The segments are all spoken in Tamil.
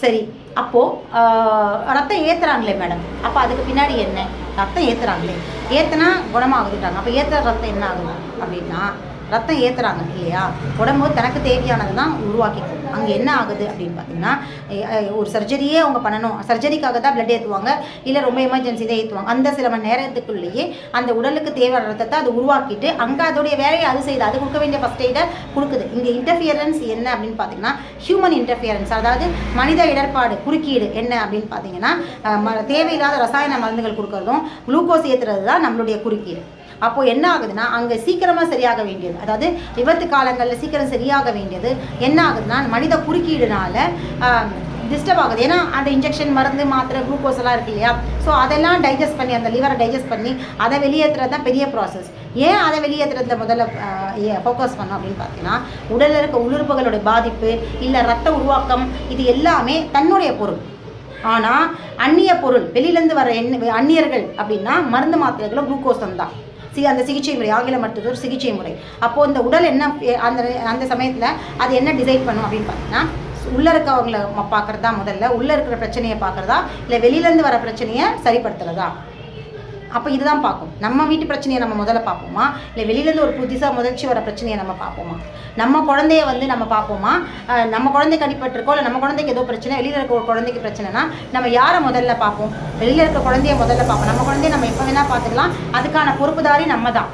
சரி, அப்போது ரத்தம் ஏற்றுறாங்களே மேடம், அப்போ அதுக்கு பின்னாடி என்ன? ரத்தம் ஏற்றுறாங்களே, ஏற்றுனா குணமாகுதுட்டாங்க. அப்போ ஏற்றுற ரத்தம் என்ன ஆகுது அப்படின்னா, ரத்தம் ஏற்றுறாங்க இல்லையா, உடம்பு தனக்கு தேவையானது தான் உருவாக்கிக்கும். அங்கே என்ன ஆகுது அப்படின்னு பார்த்தீங்கன்னா, ஒரு சர்ஜரியே அவங்க பண்ணணும், சர்ஜரிக்காக தான் பிளட் ஏற்றுவாங்க, இல்லை ரொம்ப எமர்ஜென்சி தான் ஏற்றுவாங்க. அந்த சில மணி நேரத்துக்குள்ளேயே அந்த உடலுக்கு தேவையான ரத்தத்தை அது உருவாக்கிட்டு அங்கே அதோடைய வேலையை அது செய்யுது, அது கொடுக்க வேண்டிய ஃபஸ்ட் எய்டை கொடுக்குது. இங்கே இன்டர்ஃபியரன்ஸ் என்ன அப்படின்னு பார்த்தீங்கன்னா, ஹியூமன் இன்டர்ஃபியரன்ஸ், அதாவது மனித இடர்பாடு, குறுக்கீடு என்ன அப்படின்னு பார்த்தீங்கன்னா, தேவையில்லாத ரசாயன மருந்துகள் கொடுக்கறதும் குளுக்கோஸ் ஏற்றுறது தான் நம்மளுடைய குறுக்கீடு. அப்போது என்ன ஆகுதுன்னா, அங்கே சீக்கிரமாக சரியாக வேண்டியது, அதாவது விபத்து காலங்களில் சீக்கிரம் சரியாக வேண்டியது என்ன ஆகுதுன்னா, மனித குறுக்கீடுனால டிஸ்டர்ப் ஆகுது. ஏன்னா அந்த இன்ஜெக்ஷன், மருந்து, மாத்திரை, குளுக்கோஸ் எல்லாம் இருக்கு இல்லையா, ஸோ அதெல்லாம் டைஜஸ்ட் பண்ணி, அந்த லிவரை டைஜஸ்ட் பண்ணி அதை வெளியேற்றுறது தான் பெரிய ப்ராசஸ். ஏன் அதை வெளியேற்றுறதுல முதல்ல ஃபோக்கஸ் பண்ணோம் அப்படின்னு பார்த்தீங்கன்னா, உடலில் இருக்க உறுப்புகளுடைய பாதிப்பு இல்லை ரத்த உருவாக்கம், இது எல்லாமே தன்னுடைய பொருள். ஆனால் அந்நிய பொருள், வெளியிலேருந்து வர அந்நியர்கள் அப்படின்னா மருந்து, மாத்திரைகளும் குளுக்கோஸும் தான். அந்த சிகிச்சை முறை, ஆங்கில மருத்துவர் சிகிச்சை முறை. அப்போது இந்த உடல் என்ன அந்த சமயத்தில் அது என்ன டிசைட் பண்ணும் அப்படின்னு பார்த்தீங்கன்னா, உள்ளே இருக்கவங்களை பார்க்குறதா, முதல்ல உள்ளே இருக்கிற பிரச்சனையை பார்க்குறதா, இல்லை வெளியிலேருந்து வர பிரச்சனையை சரிப்படுத்துறதா. அப்போ இதுதான் பார்க்கும். நம்ம வீட்டு பிரச்சனையை நம்ம முதல்ல பார்ப்போமா, இல்லை வெளியிலேருந்து ஒரு புதுசாக முதல்ச்சி வர பிரச்சனையை நம்ம பார்ப்போமா, நம்ம குழந்தைய நம்ம பார்ப்போமா, நம்ம குழந்தைக்கு அடிபட்டிருக்கோம், இல்லை நம்ம குழந்தைக்கு ஏதோ பிரச்சனை, வெளியில் இருக்க ஒரு குழந்தைக்கு பிரச்சனைனா நம்ம யாரை முதல்ல பார்ப்போம்? வெளியில் இருக்க குழந்தைய முதல்ல பார்ப்போம். நம்ம குழந்தைய நம்ம எப்போ வேணால் பார்த்துக்கலாம், அதுக்கான பொறுப்புதாரி நம்ம தான்.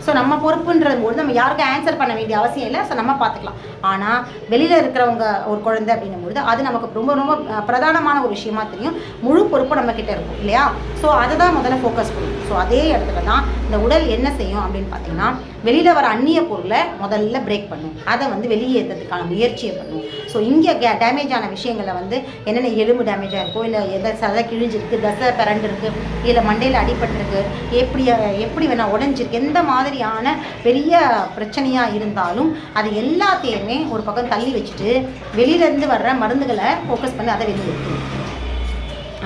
ஸோ நம்ம பொறுப்புன்றது போது நம்ம யாருக்கும் ஆன்சர் பண்ண வேண்டிய அவசியம் இல்லை. ஸோ நம்ம பார்த்துக்கலாம். ஆனால் வெளியில் இருக்கிறவங்க ஒரு குழந்தை அப்படின்னும்பொழுது அது நமக்கு ரொம்ப ரொம்ப பிரதானமான ஒரு விஷயமா தெரியும். முழு பொறுப்பு நம்மக்கிட்ட இருக்கும் இல்லையா. ஸோ அதை தான் முதல்ல ஃபோக்கஸ் பண்ணும். ஸோ அதே இடத்துல தான் இந்த உடல் என்ன செய்யும் அப்படின்னு பார்த்தீங்கன்னா, வெளியில் வர அந்நிய பொருளை முதல்ல பிரேக் பண்ணும், அதை வெளியேற்றதுக்கான முயற்சியை பண்ணும். ஸோ இங்கே டேமேஜ் ஆன விஷயங்களை என்னென்ன எலும்பு டேமேஜாக இருக்கோ, இல்லை எதை சதை கிழிஞ்சிருக்கு, தசை பிறண்டு இருக்குது, இல்லை மண்டையில் அடிபட்டிருக்கு, எப்படி வேணால் உடஞ்சிருக்கு, எந்த மாதிரியான பெரிய பிரச்சனையாக இருந்தாலும் அது எல்லாத்தையுமே ஒரு பக்கம் தள்ளி வச்சுட்டு வெளியிலேருந்து வர்ற மருந்துகளை ஃபோக்கஸ் பண்ணி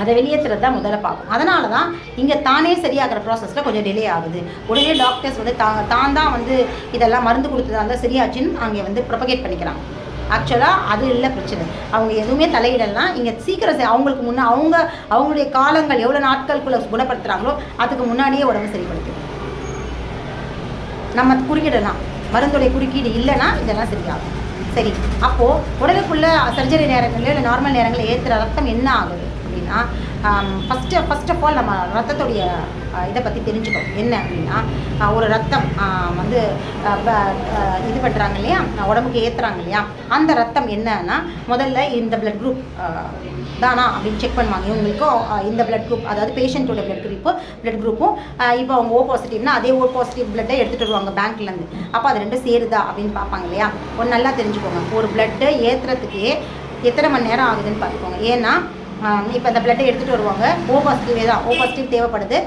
அதை வெளியேற்றுறது தான் முதல்ல பார்க்கும். அதனால தான் இங்கே தானே சரியாகிற ப்ராசஸில் கொஞ்சம் டிலே ஆகுது. உடனே டாக்டர்ஸ் தான் இதெல்லாம் மருந்து கொடுத்ததா இருந்தால் சரியாச்சுன்னு அங்கே ப்ரொபகேட் பண்ணிக்கிறாங்க. ஆக்சுவலாக அது இல்லை பிரச்சனை. அவங்க எதுவுமே தலையிடலாம். இங்கே சீக்கிரம் அவங்களுக்கு அவங்களுடைய காலங்கள் எவ்வளோ நாட்களுக்குள்ளே குணப்படுத்துகிறாங்களோ அதுக்கு முன்னாடியே உடம்பு சரிப்படுத்தும். நம்ம குறுக்கிடலாம், மருந்துடைய குறுக்கீடு இல்லைன்னா இதெல்லாம் சரியாகும். சரி, அப்போது உடலுக்குள்ளே சர்ஜரி நேரங்களில் இல்லை நார்மல் நேரங்களில் ஏற்றுற ரத்தம் என்ன ஆகுது அப்படின்னா, ஃபஸ்ட் ஆஃப் ஆல் நம்ம ரத்தத்துடைய இதை பற்றி தெரிஞ்சுக்கணும். என்ன அப்படின்னா, ஒரு ரத்தம் இது பண்ணுறாங்க இல்லையா, உடம்புக்கு ஏற்றுறாங்க இல்லையா, அந்த ரத்தம் என்னன்னா முதல்ல இந்த பிளட் குரூப் தானா அப்படின்னு செக் பண்ணுவாங்க. இவங்களுக்கும் இந்த பிளட் குரூப், அதாவது பேஷண்ட்டோட பிளட் குரூப்பும் இப்போ அவங்க ஓ பாசிட்டிவ்னா அதே ஓ பாசிட்டிவ் பிளட்டை எடுத்துகிட்டு வருவாங்க பேங்க்லேருந்து. அப்போ அது ரெண்டும் சேருதா அப்படின்னு பார்ப்பாங்க இல்லையா. ஒன்று நல்லா தெரிஞ்சுக்கோங்க, ஒரு பிளட்டை ஏற்றுறதுக்கே எத்தனை மணி நேரம் ஆகுதுன்னு பார்த்துக்கோங்க. ஏன்னா இப்போ அந்த பிளட்டை எடுத்துகிட்டு வருவாங்க, ஓ பாசிட்டிவே தான், ஓ பாசிட்டிவ் தேவைப்படுது.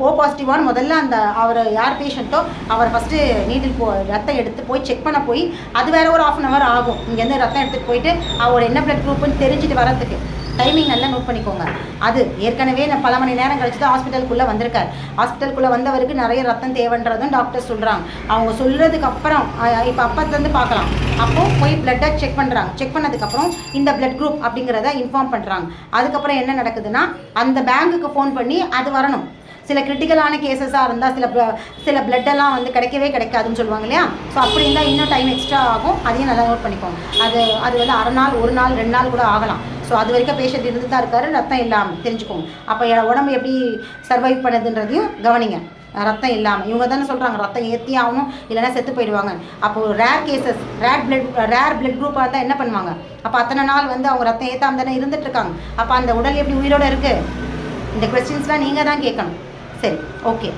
ஓ பாசிட்டிவான்னு முதல்ல அவர் யார் பேஷண்ட்டோ அவர் ஃபஸ்ட்டு நீடில் ரத்தம் எடுத்து போய் செக் பண்ண போய் அது வேறு ஒரு 1/2 hour ஆகும். இங்கேருந்து ரத்தம் எடுத்துகிட்டு போயிட்டு அவரோட என்ன பிளட் குரூப்புன்னு தெரிஞ்சுட்டு வரத்துக்கு டைமிங் நல்லா நோட் பண்ணிக்கோங்க. அது ஏற்கனவே பல மணி நேரம் கழிச்சு தான் ஹாஸ்பிட்டலுக்குள்ளே வந்திருக்காரு. ஹாஸ்பிட்டலுக்குள்ளே வந்தவருக்கு நிறைய ரத்தம் தேவைன்றதும் டாக்டர் சொல்கிறாங்க. அவங்க சொல்கிறதுக்கு அப்புறம் இப்போ அப்பத்துலேருந்து பார்க்கலாம். அப்போது போய் பிளட்டை செக் பண்ணுறாங்க. செக் பண்ணதுக்கப்புறம் இந்த பிளட் குரூப் அப்படிங்கிறத இன்ஃபார்ம் பண்ணுறாங்க. அதுக்கப்புறம் என்ன நடக்குதுன்னா, அந்த பேங்குக்கு ஃபோன் பண்ணி அது வரணும். சில கிரிட்டிக்கலான கேசஸாக இருந்தால் சில பிளட்டெல்லாம் கிடைக்கவே கிடைக்காதுன்னு சொல்லுவாங்க இல்லையா. ஸோ அப்படி இருந்தால் இன்னும் டைம் எக்ஸ்ட்ரா ஆகும். அதையும் நல்லா நோட் பண்ணிக்கோங்க. அது அரை நாள், 1 நாள், 2 நாள் கூட ஆகலாம். ஸோ அது வரைக்கும் பேஷண்ட் இருந்து தான் இருக்காரு, ரத்தம் இல்லாமல் தெரிஞ்சுக்கோங்க. அப்போ உடம்பு எப்படி சர்வைவ் பண்ணுதுன்றதையும் கவனிங்க. ரத்தம் இல்லாமல் இவங்க தானே சொல்கிறாங்க ரத்தம் ஏற்றி ஆகணும், இல்லைன்னா செத்து போயிடுவாங்க. அப்போது ரேர் கேசஸ், ரேர் பிளட் குரூப்பாக இருந்தால் என்ன பண்ணுவாங்க? அப்போ அத்தனை நாள் அவங்க ரத்தம் ஏற்றாமல் தானே இருந்துகிட்ருக்காங்க. அப்போ அந்த உடல் எப்படி உயிரோடு இருக்குது? இந்த கொஸ்டின்ஸ்லாம் நீங்கள் தான் கேட்கணும். சரி, ஓகே.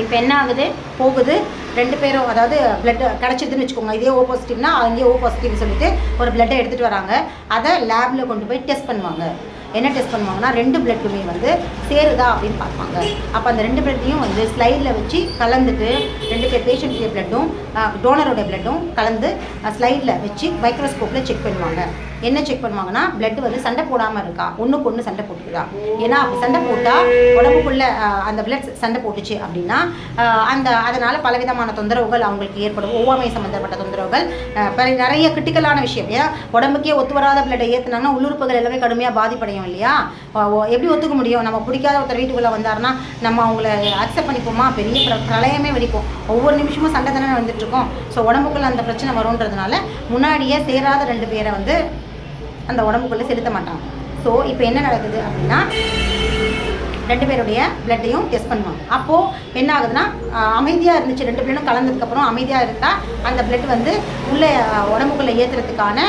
இப்போ என்ன ஆகுது, போகுது 2 பேரும், அதாவது பிளட் கிடச்சிதுன்னு வச்சுக்கோங்க. இதே ஓ பாசிட்டிவ்னா அங்கேயே ஓ பாசிட்டிவ் சொல்லிட்டு ஒரு பிளட்டை எடுத்துகிட்டு வராங்க. அதை லேபில் கொண்டு போய் டெஸ்ட் பண்ணுவாங்க. என்ன டெஸ்ட் பண்ணுவாங்கன்னா, 2 பிளட்டுமே சேருதா அப்படின்னு பார்ப்பாங்க. அப்போ அந்த 2 பிளட்டையும் ஸ்லைடில் வச்சு கலந்துட்டு 2 பேர் பேஷண்ட்டுடைய பிளட்டும் டோனரோட பிளட்டும் கலந்து ஸ்லைடில் வச்சு மைக்ரோஸ்கோப்பில் செக் பண்ணுவாங்க. என்ன செக் பண்ணுவாங்கன்னா பிளட் வந்து சண்டை போடாமல் இருக்கா, ஒன்றுக்கு ஒன்று சண்டை போட்டுக்குதா. ஏன்னா அப்படி சண்டை போட்டால் உடம்புக்குள்ளே அந்த பிளட் சண்டை போட்டுச்சு அப்படின்னா அதனால் பலவிதமான தொந்தரவுகள் அவங்களுக்கு ஏற்படும். ஒவ்வாமை சம்மந்தப்பட்ட தொந்தரவுகள், நிறைய கிரிட்டிக்கலான விஷயம். ஏன்னா உடம்புக்கே ஒத்து வராத பிளட்டை ஏற்றுனாங்கன்னா உள்ளுறுப்புகள் எல்லாமே கடுமையாக பாதிப்படையும் இல்லையா. எப்படி ஒத்துக்க முடியும்? நம்ம பிடிக்காத ஒருத்தர் வீட்டுக்குள்ளே வந்தாருன்னா நம்ம அவங்கள அக்செப்ட் பண்ணிப்போமா? பெரிய பிரளயமே வெடிப்போம். ஒவ்வொரு நிமிஷமும் சண்டை தானே வந்துட்டுருக்கோம். ஸோ உடம்புக்குள்ளே அந்த பிரச்சனை வரும்ன்றதுனால முன்னாடியே சேராத 2 பேரை வந்து அந்த உடம்புக்குள்ளே செலுத்த மாட்டாங்க. ஸோ இப்போ என்ன நடக்குது அப்படின்னா 2 பேருடைய பிளட்டையும் டெஸ்ட் பண்ணுவாங்க. அப்போது என்ன ஆகுதுன்னா அமைதியாக இருந்துச்சு, 2 பிளட்டும் கலந்ததுக்கப்புறம் அமைதியாக இருந்தால் அந்த பிளட் வந்து உள்ளே உடம்புக்குள்ளே ஏற்றுறதுக்கான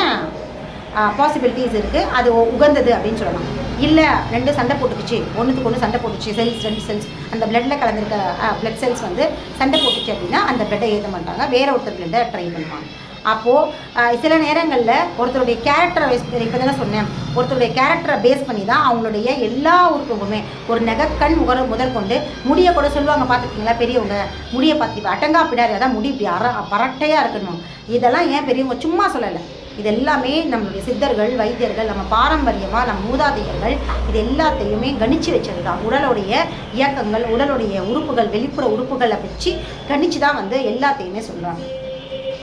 பாசிபிலிட்டிஸ் இருக்குது, அது உகந்தது அப்படின்னு சொல்லலாம். இல்லை 2 சண்டை போட்டுக்குச்சு, ஒன்றுத்துக்கு ஒன்று சண்டை போட்டுச்சு, செல்ஸ் 2 செல்ஸ் அந்த பிளட்டில் கலந்துருக்க பிளட் செல்ஸ் வந்து சண்டை போட்டுச்சு அப்படின்னா அந்த பிளட்டை ஏற்ற மாட்டாங்க, வேற ஒருத்தர் பிளட்டை ட்ரை பண்ணுவாங்க. அப்போது சில நேரங்களில் ஒருத்தருடைய கேரக்டரை இப்போ தானே சொன்னேன், ஒருத்தருடைய கேரக்டரை பேஸ் பண்ணி தான் அவங்களுடைய எல்லா உறுப்புக்குமே ஒரு நெகக்கண் முதல் கொண்டு முடியை கூட சொல்லுவாங்க. பார்த்துருக்கீங்களா பெரியவங்க முடியை பார்த்து அட்டங்கா பிடாரி, அதான் முடி இப்படி பரட்டையாக இருக்கணும். இதெல்லாம் ஏன் பெரியவங்க சும்மா சொல்லலை, இது எல்லாமே நம்மளுடைய சித்தர்கள், வைத்தியர்கள், நம்ம பாரம்பரியமாக நம்ம மூதாதையர்கள் இது எல்லாத்தையுமே கணிச்சு வச்சது தான். உடலுடைய இயக்கங்கள், உடலுடைய உறுப்புகள், வெளிப்புற உறுப்புகளை வச்சு கணிச்சு தான் வந்து எல்லாத்தையுமே சொல்கிறாங்க.